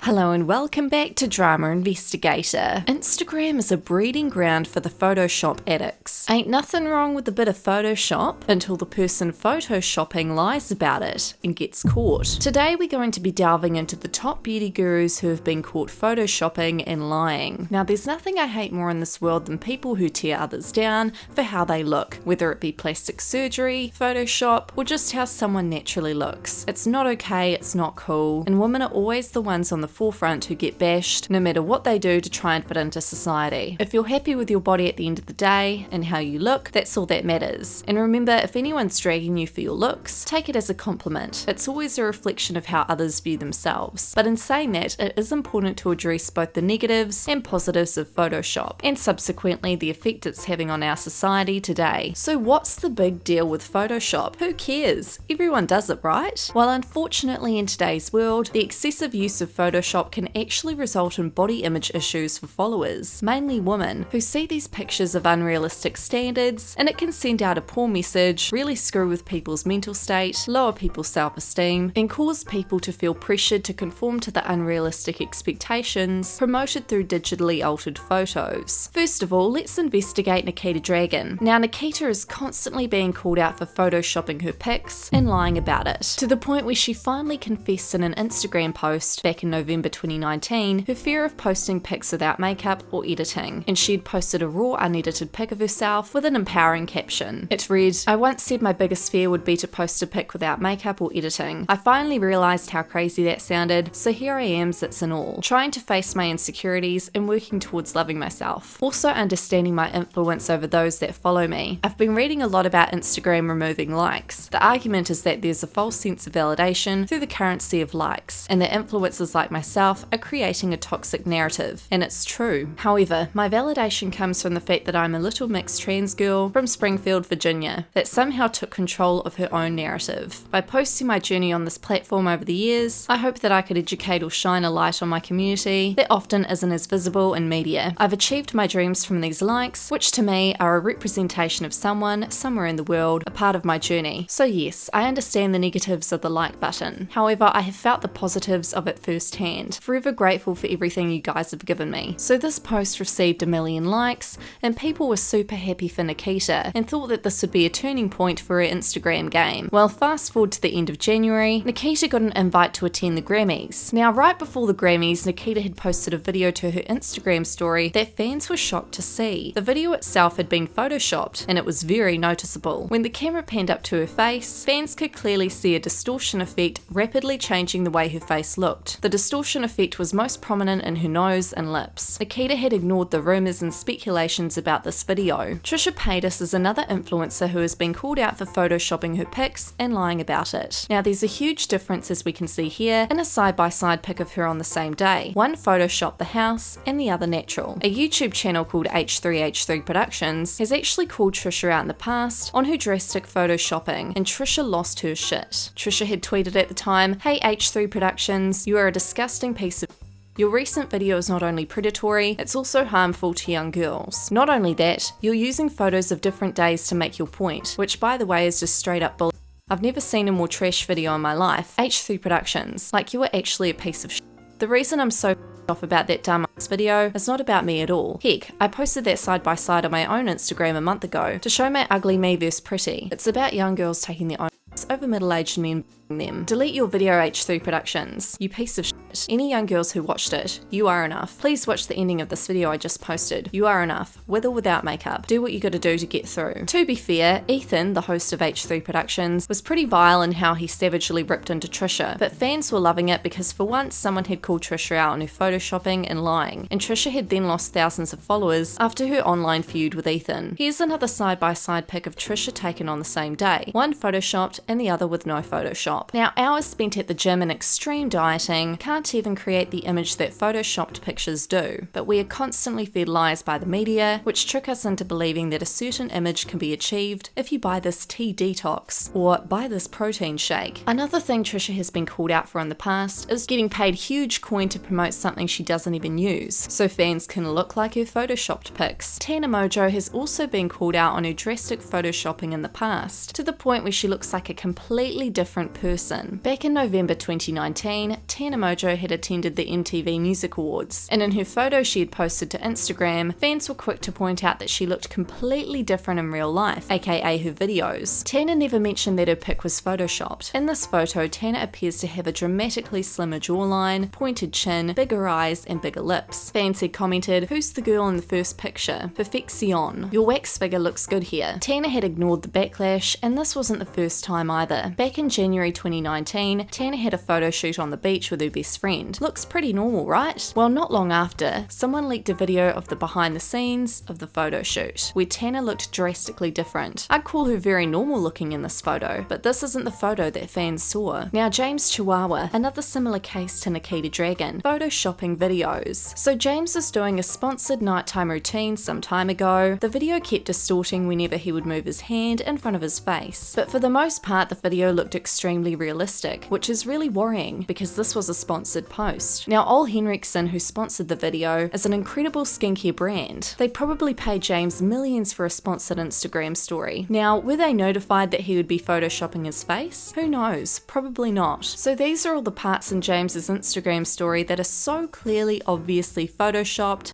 Hello and welcome back to Drama Investigator. Instagram is a breeding ground for the Photoshop addicts. Ain't nothing wrong with a bit of Photoshop until the person photoshopping lies about it and gets caught. Today we're going to be delving into the top beauty gurus who have been caught photoshopping and lying. Now there's nothing I hate more in this world than people who tear others down for how they look, whether it be plastic surgery, Photoshop, or just how someone naturally looks. It's not okay, it's not cool, and women are always the ones on the forefront who get bashed no matter what they do to try and fit into society. If you're happy with your body at the end of the day and how you look, that's all that matters. And remember, if anyone's dragging you for your looks, take it as a compliment. It's always a reflection of how others view themselves. But in saying that, it is important to address both the negatives and positives of Photoshop, and subsequently the effect it's having on our society today. So what's the big deal with Photoshop? Who cares? Everyone does it, right? Well, unfortunately in today's world, the excessive use of Photoshop can actually result in body image issues for followers, mainly women, who see these pictures of unrealistic standards, and it can send out a poor message, really screw with people's mental state, lower people's self-esteem, and cause people to feel pressured to conform to the unrealistic expectations promoted through digitally altered photos. First of all, let's investigate Nikita Dragon. Now Nikita is constantly being called out for photoshopping her pics and lying about it, to the point where she finally confessed in an Instagram post back in November 2019 her fear of posting pics without makeup or editing, and she had posted a raw unedited pic of herself with an empowering caption. It read, "I once said my biggest fear would be to post a pic without makeup or editing. I finally realised how crazy that sounded, so here I am, zits and all, trying to face my insecurities and working towards loving myself. Also understanding my influence over those that follow me. I've been reading a lot about Instagram removing likes. The argument is that there's a false sense of validation through the currency of likes, and that influencers like myself are creating a toxic narrative, and it's true. However, my validation comes from the fact that I'm a little mixed trans girl from Springfield, Virginia, that somehow took control of her own narrative. By posting my journey on this platform over the years, I hope that I could educate or shine a light on my community that often isn't as visible in media. I've achieved my dreams from these likes, which to me are a representation of someone somewhere in the world, a part of my journey. So yes, I understand the negatives of the like button. However, I have felt the positives of it firsthand. Forever grateful for everything you guys have given me." So this post received 1 million likes, and people were super happy for Nikita and thought that this would be a turning point for her Instagram game. Well, fast forward to the end of January, Nikita got an invite to attend the Grammys. Now, right before the Grammys, Nikita had posted a video to her Instagram story that fans were shocked to see. The video itself had been photoshopped, and it was very noticeable. When the camera panned up to her face, fans could clearly see a distortion effect rapidly changing the way her face looked. The distortion effect was most prominent in her nose and lips. Nikita had ignored the rumours and speculations about this video. Trisha is another influencer who has been called out for photoshopping her pics and lying about it. Now there's a huge difference, as we can see here, in a side-by-side pic of her on the same day. One photoshopped the house and the other natural. A YouTube channel called H3H3 Productions has actually called Trisha out in the past on her drastic photoshopping, and Trisha lost her shit. Trisha had tweeted at the time, "Hey H3 Productions, you are a disgusting piece of your recent video is not only predatory, it's also harmful to young girls. Not only that, you're using photos of different days to make your point," which by the way is just straight up bull. "I've never seen a more trash video in my life. H3 Productions, like you were actually a piece of shit. The reason I'm so off about that dumbass video is not about me at all. Heck, I posted that side by side on my own Instagram a month ago to show my ugly me versus pretty. It's about young girls taking their own over middle-aged men them. Delete your video, H3 Productions, you piece of shit. Any young girls who watched it, you are enough. Please watch the ending of this video I just posted. You are enough, with or without makeup. Do what you gotta do to get through." To be fair, Ethan, the host of H3 Productions, was pretty vile in how he savagely ripped into Trisha, but fans were loving it because for once someone had called Trisha out on her photoshopping and lying, and Trisha had then lost thousands of followers after her online feud with Ethan. Here's another side-by-side pic of Trisha taken on the same day, one photoshopped and the other with no Photoshop. Now, hours spent at the gym and extreme dieting can't even create the image that photoshopped pictures do, but we are constantly fed lies by the media, which trick us into believing that a certain image can be achieved if you buy this tea detox or buy this protein shake. Another thing Trisha has been called out for in the past is getting paid huge coin to promote something she doesn't even use, so fans can look like her photoshopped pics. Tana Mojo has also been called out on her drastic photoshopping in the past, to the point where she looks like a completely different person. Back in November 2019, Tana Mojo had attended the MTV Music Awards, and in her photo she had posted to Instagram, fans were quick to point out that she looked completely different in real life, aka her videos. Tana never mentioned that her pic was photoshopped. In this photo, Tana appears to have a dramatically slimmer jawline, pointed chin, bigger eyes, and bigger lips. Fans had commented, "Who's the girl in the first picture? Perfection. Your wax figure looks good here." Tana had ignored the backlash, and this wasn't the first time either. Back in January 2019, Tana had a photo shoot on the beach with her best friend. Looks pretty normal, right? Well, not long after, someone leaked a video of the behind the scenes of the photo shoot, where Tana looked drastically different. I'd call her very normal looking in this photo, but this isn't the photo that fans saw. Now, James Chihuahua, another similar case to Nikita Dragon, photoshopping videos. So James was doing a sponsored nighttime routine some time ago. The video kept distorting whenever he would move his hand in front of his face, but for the most part the video looked extremely realistic, which is really worrying because this was a sponsored post. Now, Ole Henriksen, who sponsored the video, is an incredible skincare brand. They probably paid James millions for a sponsored Instagram story. Now, were they notified that he would be photoshopping his face? Who knows? Probably not. So these are all the parts in James's Instagram story that are so clearly, obviously photoshopped.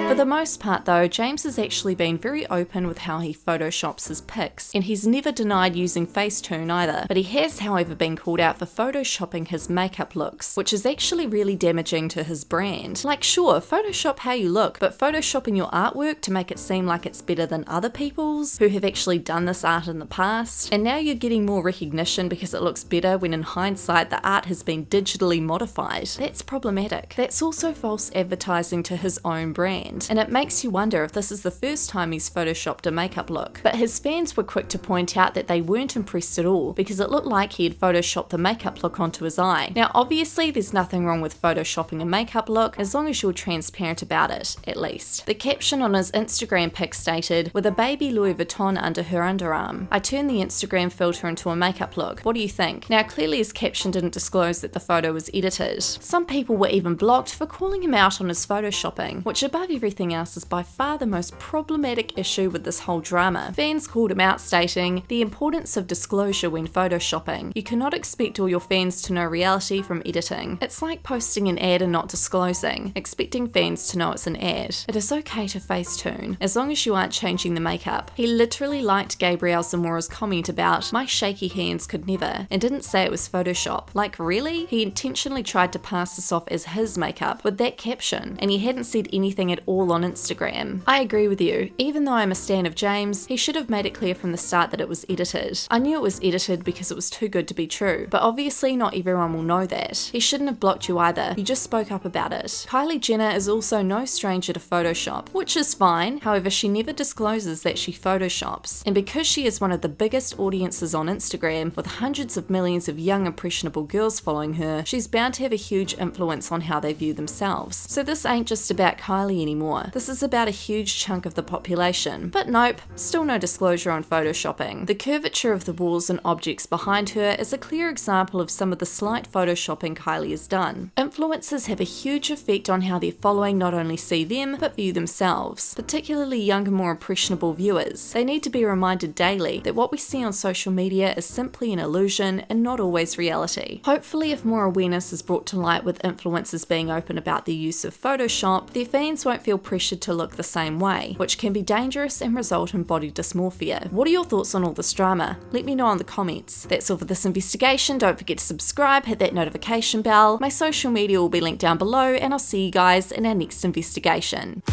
For the most part though, James has actually been very open with how he photoshops his pics, and he's never denied using Facetune either, but he has however been called out for photoshopping his makeup looks, which is actually really damaging to his brand. Like, sure, photoshop how you look, but photoshopping your artwork to make it seem like it's better than other people's who have actually done this art in the past, and now you're getting more recognition because it looks better when in hindsight the art has been digitally modified. That's problematic. That's also false advertising to his own brand, and it makes you wonder if this is the first time he's photoshopped a makeup look. But his fans were quick to point out that they weren't impressed at all because it looked like he had photoshopped the makeup look onto his eye. Now obviously there's nothing wrong with photoshopping a makeup look as long as you're transparent about it, at least. The caption on his Instagram pic stated, "With a baby Louis Vuitton under her underarm. I turned the Instagram filter into a makeup look. What do you think?" Now clearly his caption didn't disclose that the photo was edited. Some people were even blocked for calling him out on his photoshopping, which above everything else is by far the most problematic issue with this whole drama. Fans called him out stating, "The importance of disclosure when photoshopping. You cannot expect all your fans to know reality from editing. It's like posting an ad and not disclosing, expecting fans to know it's an ad. It is okay to Facetune, as long as you aren't changing the makeup." He literally liked Gabrielle Zamora's comment about, "My shaky hands could never," and didn't say it was Photoshop. Like, really? He intentionally tried to pass this off as his makeup with that caption, and he hadn't said anything at all on Instagram. I agree with you. Even though I'm a stan of James, he should have made it clear from the start that it was edited. I knew it was edited because it was too good to be true, but obviously not everyone will know that. He shouldn't have blocked you either. You just spoke up about it. Kylie Jenner is also no stranger to Photoshop, which is fine. However, she never discloses that she photoshops. And because she is one of the biggest audiences on Instagram, with hundreds of millions of young impressionable girls following her, she's bound to have a huge influence on how they view themselves. So this ain't just about Kylie anymore. This is about a huge chunk of the population. But nope, still no disclosure on photoshopping. The curvature of the walls and objects behind her is a clear example of some of the slight photoshopping Kylie has done. Influencers have a huge effect on how their following not only see them, but view themselves, particularly younger, more impressionable viewers. They need to be reminded daily that what we see on social media is simply an illusion and not always reality. Hopefully, if more awareness is brought to light with influencers being open about the use of Photoshop, their fans won't feel pressured to look the same way, which can be dangerous and result in body dysmorphia. What are your thoughts on all this drama? Let me know in the comments. That's all for this investigation. Don't forget to subscribe, hit that notification bell. My social media will be linked down below, and I'll see you guys in our next investigation.